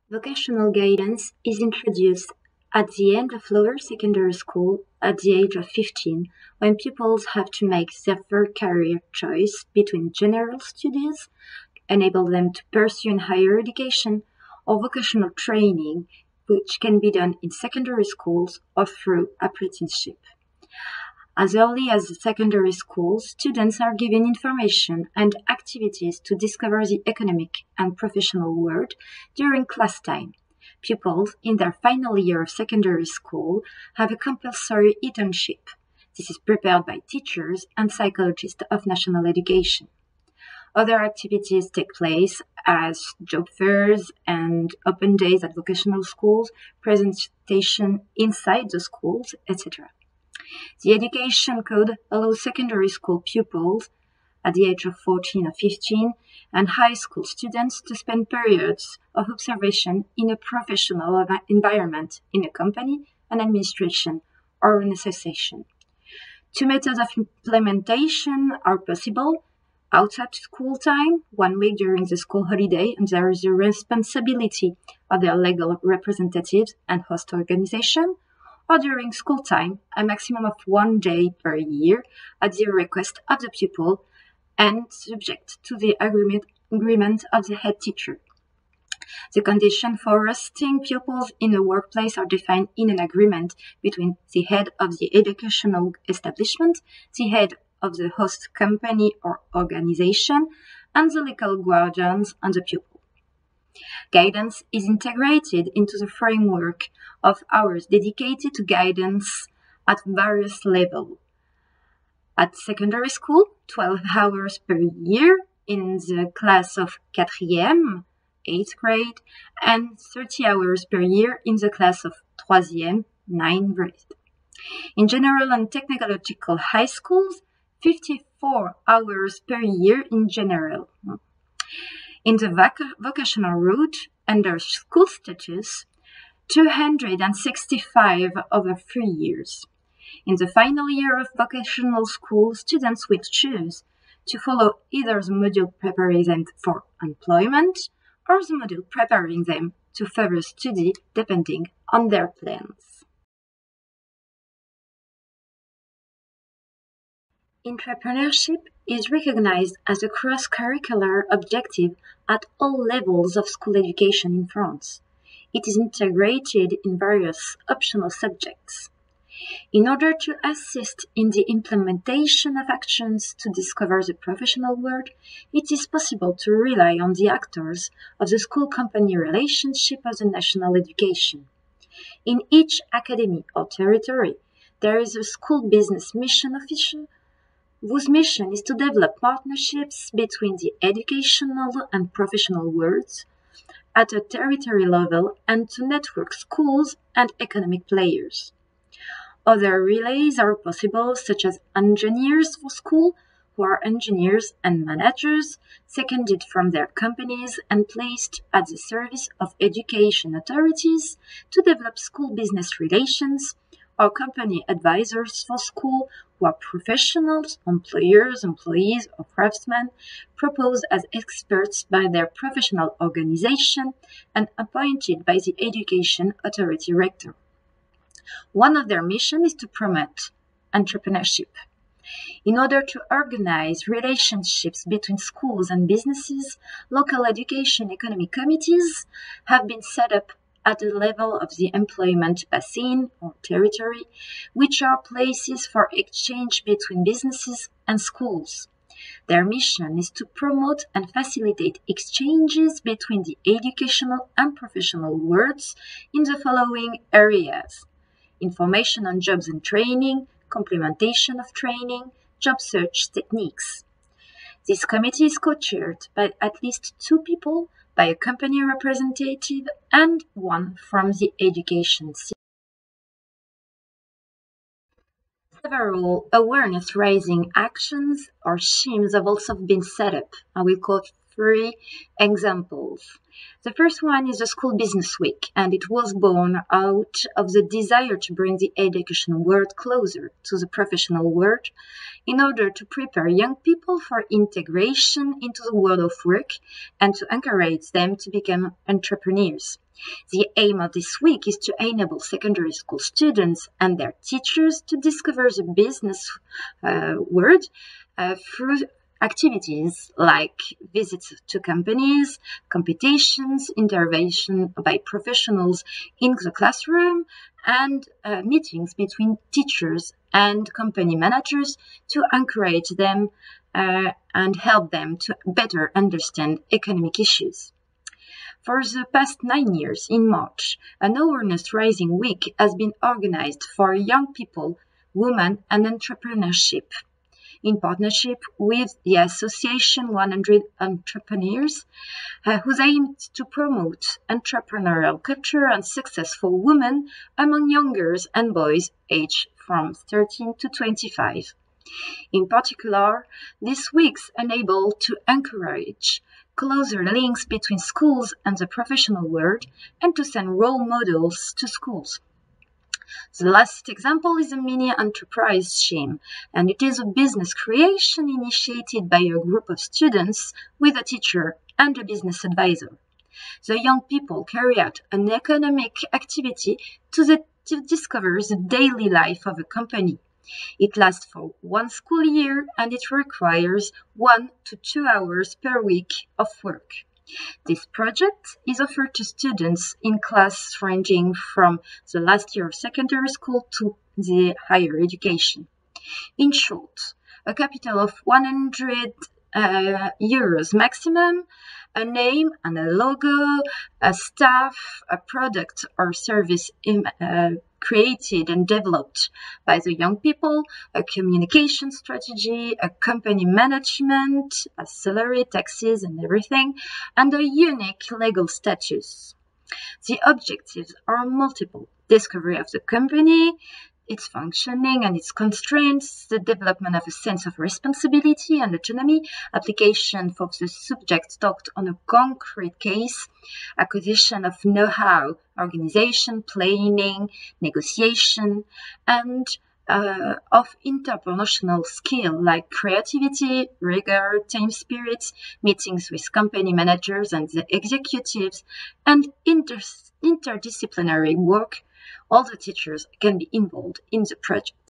Vocational guidance is introduced at the end of lower secondary school at the age of 15, when pupils have to make their first career choice between general studies, enable them to pursue higher education, or vocational training, which can be done in secondary schools or through apprenticeship. As early as the secondary school, students are given information and activities to discover the economic and professional world during class time. Pupils in their final year of secondary school have a compulsory internship. This is prepared by teachers and psychologists of national education. Other activities take place as job fairs and open days at vocational schools, presentation inside the schools, etc. The Education Code allows secondary school pupils at the age of 14 or 15 and high school students to spend periods of observation in a professional environment in a company, an administration, or an association. Two methods of implementation are possible: outside school time, 1 week during the school holiday, and there is the responsibility of their legal representatives and host organization, or during school time, a maximum of 1 day per year at the request of the pupil and subject to the agreement of the head teacher. The conditions for hosting pupils in a workplace are defined in an agreement between the head of the educational establishment, the head of the host company or organization, and the legal guardians on the pupil. Guidance is integrated into the framework of hours dedicated to guidance at various levels. At secondary school, 12 hours per year in the class of 4e, 8th grade, and 30 hours per year in the class of 3e, 9th grade. In general and technological high schools, 54 hours per year in general. In the vocational route, under school status, 265 over 3 years. In the final year of vocational school, students will choose to follow either the module preparing them for employment or the module preparing them to further study, depending on their plans. Entrepreneurship is recognized as a cross-curricular objective at all levels of school education in France. It is integrated in various optional subjects. In order to assist in the implementation of actions to discover the professional world, it is possible to rely on the actors of the school-company relationship of the national education. In each academy or territory, there is a school business mission official whose mission is to develop partnerships between the educational and professional worlds at a territory level and to network schools and economic players. Other relays are possible, such as engineers for school, who are engineers and managers, seconded from their companies and placed at the service of education authorities to develop school business relations, or company advisors for school, who are professionals, employers, employees, or craftsmen, proposed as experts by their professional organization and appointed by the education authority rector. One of their missions is to promote entrepreneurship. In order to organize relationships between schools and businesses, local education economic committees have been set up at the level of the employment basin or territory, which are places for exchange between businesses and schools. Their mission is to promote and facilitate exchanges between the educational and professional worlds in the following areas: information on jobs and training, complementation of training, job search techniques. This committee is co-chaired by at least 2 people, by a company representative and 1 from the education system. Several awareness-raising actions or schemes have also been set up. I will quote 3 examples. The first one is the School Business Week, and it was born out of the desire to bring the education world closer to the professional world in order to prepare young people for integration into the world of work and to encourage them to become entrepreneurs. The aim of this week is to enable secondary school students and their teachers to discover the business world through activities like visits to companies, competitions, intervention by professionals in the classroom, and meetings between teachers and company managers to encourage them and help them to better understand economic issues. For the past 9 years, in March, an awareness raising week has been organized for young people, women, and entrepreneurship, in partnership with the Association 100 Entrepreneurs, whose aim is to promote entrepreneurial culture and success for women among young girls and boys aged from 13 to 25. In particular, these weeks enable to encourage closer links between schools and the professional world and to send role models to schools. The last example is a mini enterprise scheme, and it is a business creation initiated by a group of students with a teacher and a business advisor. The young people carry out an economic activity to discover the daily life of a company. It lasts for 1 school year and it requires 1 to 2 hours per week of work. This project is offered to students in class ranging from the last year of secondary school to the higher education. In short, a capital of 100 euros maximum, a name and a logo, a staff, a product or service created and developed by the young people, a communication strategy, a company management, a salary, taxes and everything, and a unique legal status. The objectives are multiple: discovery of the company, its functioning and its constraints, the development of a sense of responsibility and autonomy, application for the subject talked on a concrete case, acquisition of know-how, organization, planning, negotiation, and of interpersonal skill like creativity, rigor, team spirit, meetings with company managers and the executives, and interdisciplinary work. All the teachers can be involved in the project.